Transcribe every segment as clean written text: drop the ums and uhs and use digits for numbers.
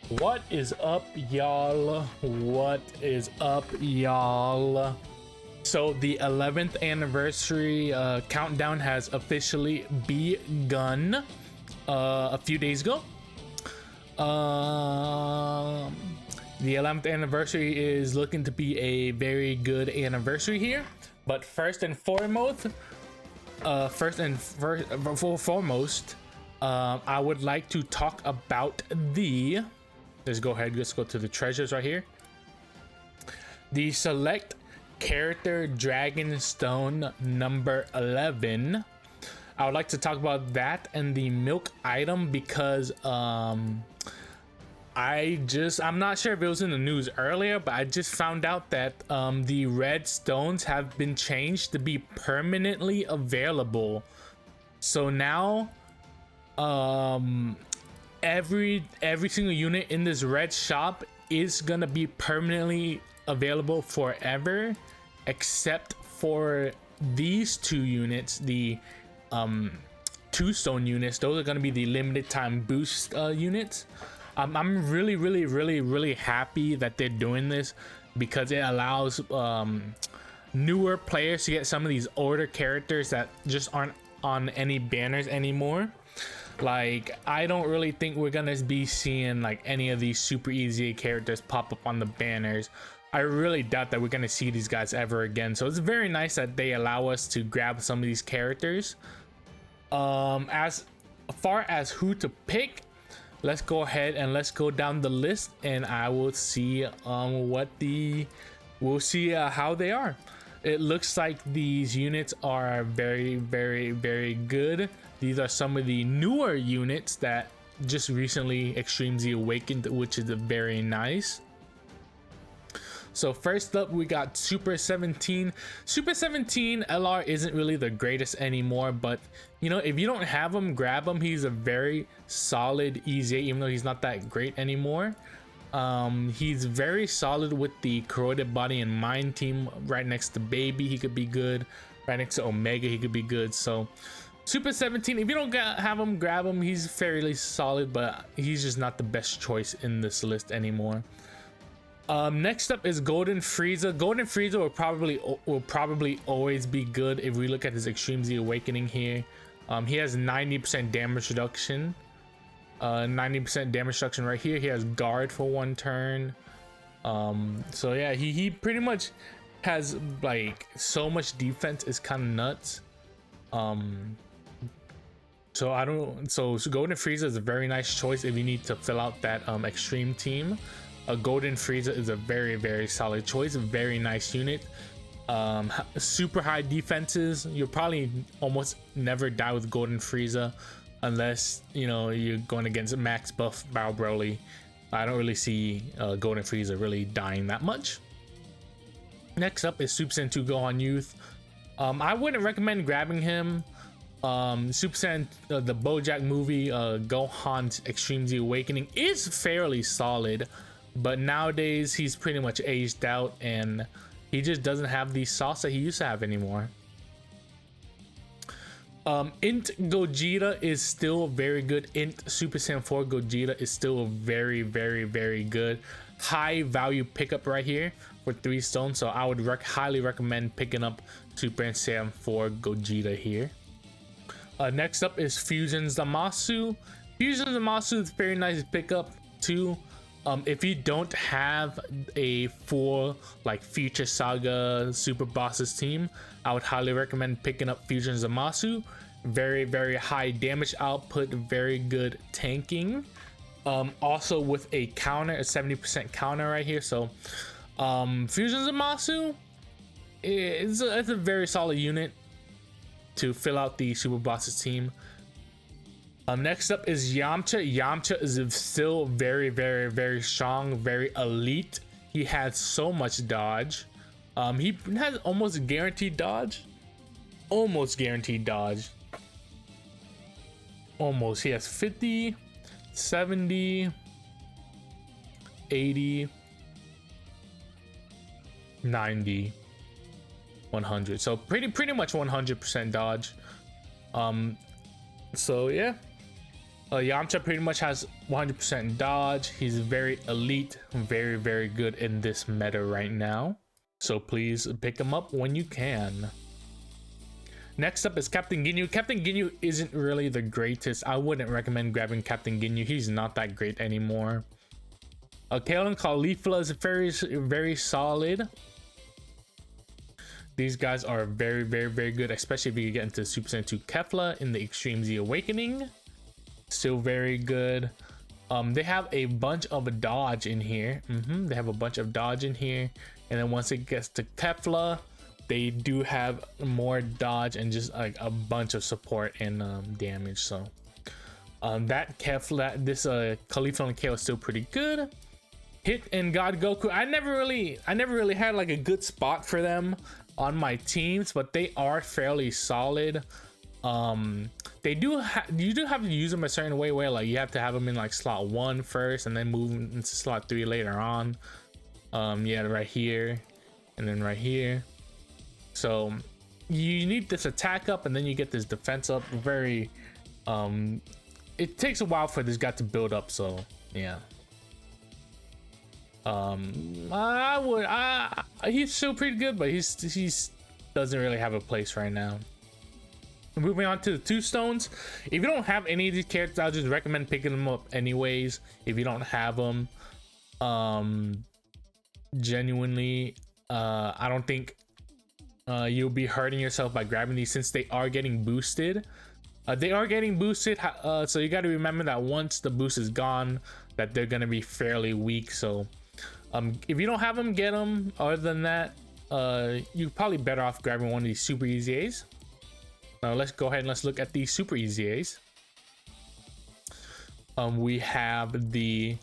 What is up, y'all? What is up, y'all? So the 11th anniversary countdown has officially begun a few days ago. The 11th anniversary is looking to be a very good anniversary here. But first and foremost, I would like to talk about the. Let's go ahead. Let's go to the treasures right here. The select character Dragon Stone number 11. I would like to talk about that and the milk item because I'm not sure if it was in the news earlier, but I just found out that the red stones have been changed to be permanently available. So now every single unit in this red shop is gonna be permanently available forever, except for these two units, the 2 stone units. Those are gonna be the limited time boost units. I'm really happy that they're doing this because it allows newer players to get some of these older characters that just aren't on any banners anymore. Like, I don't really think we're gonna be seeing like any of these super easy characters pop up on the banners. I really doubt that we're gonna see these guys ever again. So it's very nice that they allow us to grab some of these characters. As far as who to pick, let's go ahead and let's go down the list, and I will see we'll see how they are. It looks like these units are very good. These are some of the newer units that just recently Extreme Z awakened, which is very nice. So first up, we got Super 17. Super 17 LR isn't really the greatest anymore, but you know, if you don't have him, grab him. He's a very solid EZA, even though he's not that great anymore. He's very solid with the corroded body and mind team. Right next to Baby, he could be good. Right next to Omega, he could be good. So Super 17, if you don't have him, grab him. He's fairly solid, but he's just not the best choice in this list anymore. Next up is Golden Frieza. Golden Frieza will probably always be good if we look at his Extreme Z Awakening here. He has 90% damage reduction. 90% damage reduction right here. He has guard for 1 turn. So yeah, he pretty much has like so much defense. It's kind of nuts. So Golden Frieza is a very nice choice if you need to fill out that extreme team. A Golden Frieza is a very solid choice. A very nice unit. Super high defenses. You'll probably almost never die with Golden Frieza unless you know you're going against max buff Bao Broly. I don't really see Golden Frieza really dying that much. Next up is Super Saiyan 2 Gohan Youth. I wouldn't recommend grabbing him. Super Saiyan the BoJack movie, Gohan's Extreme Z Awakening is fairly solid, but nowadays he's pretty much aged out and he just doesn't have the sauce that he used to have anymore. Int Gogeta is still very good. Int Super Saiyan 4 Gogeta is still very good. High value pickup right here for 3 stones. So I would highly recommend picking up Super Saiyan 4 Gogeta here. Next up is Fusion Zamasu. Fusion Zamasu is a very nice pickup too. If you don't have a full like Future Saga Super Bosses team, I would highly recommend picking up Fusion Zamasu. Very high damage output, very good tanking. Also with a counter, a 70% counter right here. So Fusion Zamasu it's a very solid unit to fill out the Super Bosses team. Next up is Yamcha. Yamcha is still very strong, very elite. He has so much dodge. He has almost guaranteed dodge. Almost guaranteed dodge. Almost. He has 50, 70, 80, 90, 100. So pretty much 100% dodge. So yeah. Yamcha pretty much has 100% dodge. He's very elite, very good in this meta right now. So please pick him up when you can. Next up is Captain Ginyu. Captain Ginyu isn't really the greatest. I wouldn't recommend grabbing Captain Ginyu. He's not that great anymore. Kale and Caulifla is very solid. These guys are very good, especially if you get into Super Saiyan 2 Kefla in the Extreme Z Awakening. Still very good. They have a bunch of dodge in here. They have a bunch of dodge in here, and then once it gets to Kefla, they do have more dodge and just like a bunch of support and damage. So that Kefla, this Caulifla and Kale is still pretty good. Hit and God Goku, I never really had like a good spot for them on my teams, but they are fairly solid. You do have to use them a certain way where like you have to have them in like slot 1 first and then move into slot 3 later on. Yeah, right here and then right here. So you need this attack up and then you get this defense up. Very it takes a while for this guy to build up, so yeah. He's still pretty good, but he's doesn't really have a place right now. Moving on to the 2 stones. If you don't have any of these characters, I'll just recommend picking them up anyways. If you don't have them, genuinely, I don't think you'll be hurting yourself by grabbing these since they are getting boosted. They are getting boosted, so you got to remember that once the boost is gone, that they're gonna be fairly weak. So if you don't have them, get them. Other than that, you're probably better off grabbing one of these Super Easy A's. Now let's go ahead and let's look at the Super Easy A's. We have the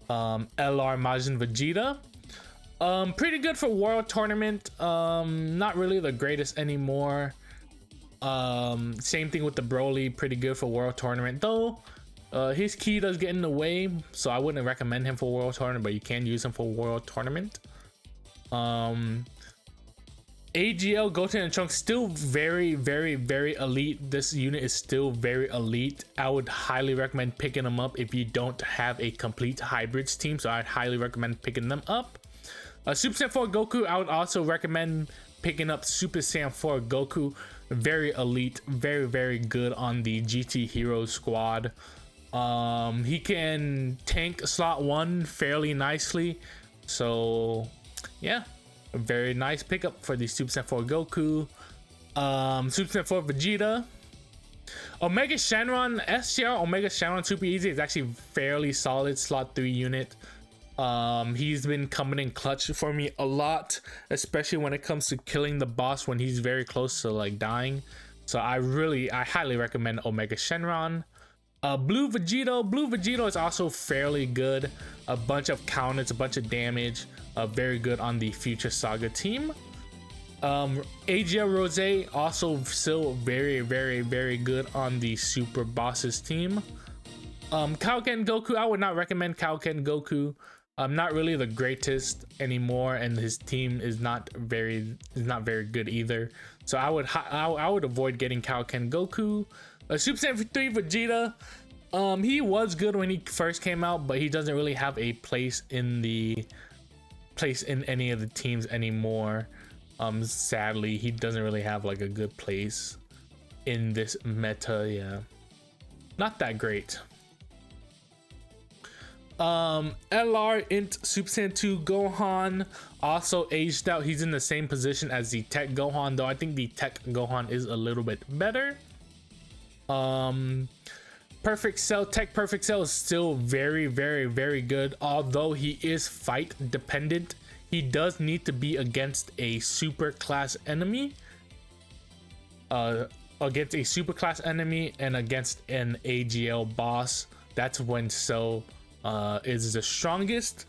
LR Majin Vegeta. Pretty good for World Tournament. Not really the greatest anymore. Same thing with the Broly, pretty good for World Tournament though. His key does get in the way, so I wouldn't recommend him for World Tournament, but you can use him for World Tournament. AGL, Goten, and Trunks still very elite. This unit is still very elite. I would highly recommend picking them up if you don't have a complete hybrids team, so I'd highly recommend picking them up. Super Saiyan 4 Goku, I would also recommend picking up Super Saiyan 4 Goku. Very elite, very good on the GT Hero squad. He can tank slot 1 fairly nicely, so yeah, a very nice pickup for the Super Saiyan 4 Goku. Super Saiyan 4 Vegeta. Omega Shenron, SGR Omega Shenron Super Easy is actually fairly solid slot 3 unit. He's been coming in clutch for me a lot, especially when it comes to killing the boss when he's very close to like dying. So I highly recommend Omega Shenron. Blue Vegito is also fairly good. A bunch of counters, a bunch of damage. Very good on the Future Saga team. AGL Rose also still very good on the Super Bosses team. Kaioken Goku, I would not recommend Kaioken Goku. Not really the greatest anymore, and his team is not very good either. So I would avoid getting Kaioken Goku. Super Saiyan 3 Vegeta, he was good when he first came out, but he doesn't really have a place in any of the teams anymore. Sadly, he doesn't really have like a good place in this meta. Yeah, not that great. LR Int Super Saiyan 2 Gohan also aged out. He's in the same position as the Tech Gohan, though I think the Tech Gohan is a little bit better. Perfect Cell, Tech Perfect Cell is still very good, although he is fight dependent. He does need to be against a super class enemy, and against an AGL boss. That's when Cell is the strongest,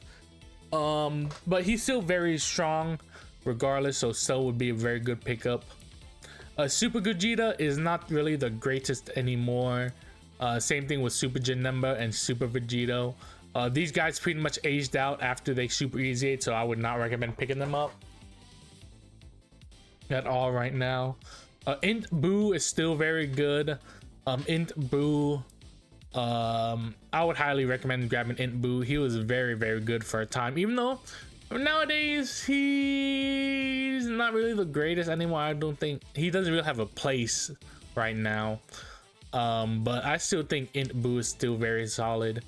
but he's still very strong regardless, so Cell would be a very good pickup. Super Gogeta is not really the greatest anymore. Same thing with Super Janemba and Super Vegito. These guys pretty much aged out after they Super Easy, so I would not recommend picking them up at all right now. Int Boo is still very good. Int Boo I would highly recommend grabbing Int Boo. He was very, very good for a time, even though nowadays he's not really the greatest anymore. I don't think he doesn't really have a place right now. But I still think Int Boo is still very solid.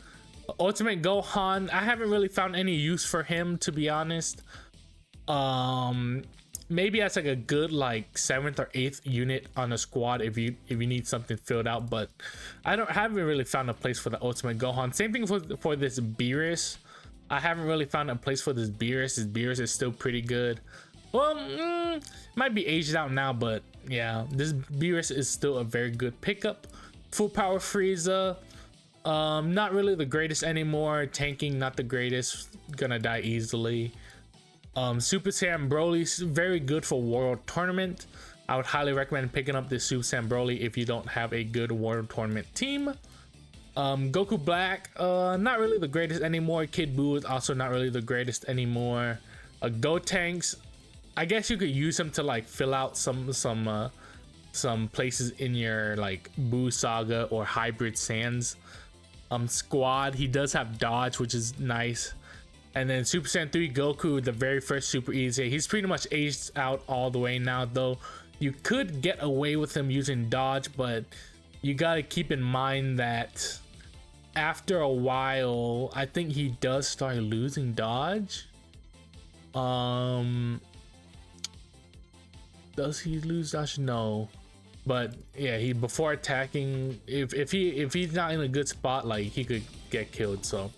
Ultimate Gohan, I haven't really found any use for him, to be honest. Maybe as like a good like 7th or 8th unit on a squad if you need something filled out, but haven't really found a place for the Ultimate Gohan. Same thing for this Beerus. I haven't really found a place for this Beerus. This Beerus is still pretty good. Well, might be aged out now, but yeah, this Beerus is still a very good pickup. Full Power Frieza, not really the greatest anymore. Tanking, not the greatest, gonna die easily. Super Saiyan Broly, very good for World Tournament. I would highly recommend picking up this Super Saiyan Broly if you don't have a good World Tournament team. Goku Black, not really the greatest anymore. Kid Buu is also not really the greatest anymore. Gotenks, I guess you could use him to like fill out some places in your like Buu Saga or Hybrid Saiyans squad. He does have dodge, which is nice. And then Super Saiyan 3 Goku, the very first Super Easy. He's pretty much aged out all the way now, though. You could get away with him using dodge, but you gotta keep in mind that after a while, I think he does start losing dodge. Does he lose dodge? No. But yeah, he before attacking, if he's not in a good spot, like he could get killed. So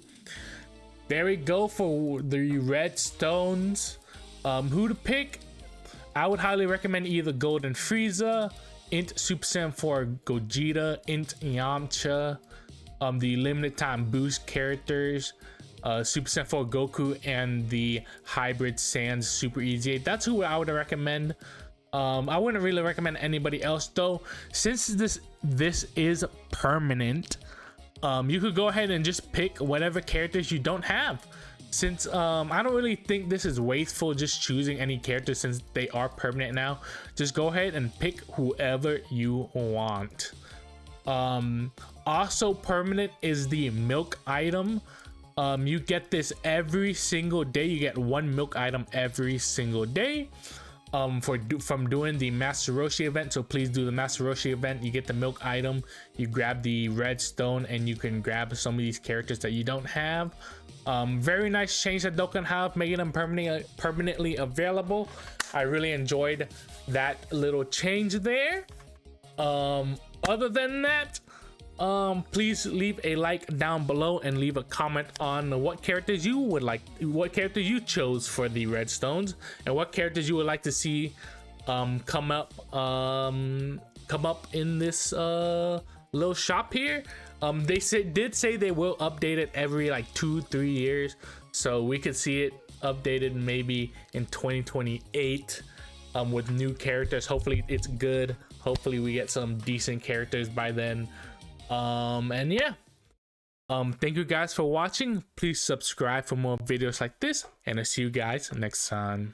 there we go for the red stones. Who to pick? I would highly recommend either Golden Frieza, Int Super Saiyan 4 Gogeta, Int Yamcha, the limited time boost characters, Super Saiyan 4 Goku, and the Hybrid Saiyans Super Easy. That's who I would recommend. I wouldn't really recommend anybody else though, since this is permanent. You could go ahead and just pick whatever characters you don't have, since I don't really think this is wasteful just choosing any character since they are permanent now. Just go ahead and pick whoever you want. Also permanent is the milk item. You get this every single day. You get one milk item every single day from doing the Master Roshi event. So please do the Master Roshi event. You get the milk item, you grab the red stone, and you can grab some of these characters that you don't have. Very nice change that Dokkan have, making them permanently available. I really enjoyed that little change there. Other than that, please leave a like down below and leave a comment on what characters you would like, what character you chose for the red stones, and what characters you would like to see come up in this little shop here. They did say they will update it every like 2-3 years, so we could see it updated maybe in 2028 with new characters. Hopefully it's good. Hopefully we get some decent characters by then. And yeah, thank you guys for watching. Please subscribe for more videos like this, and I'll see you guys next time.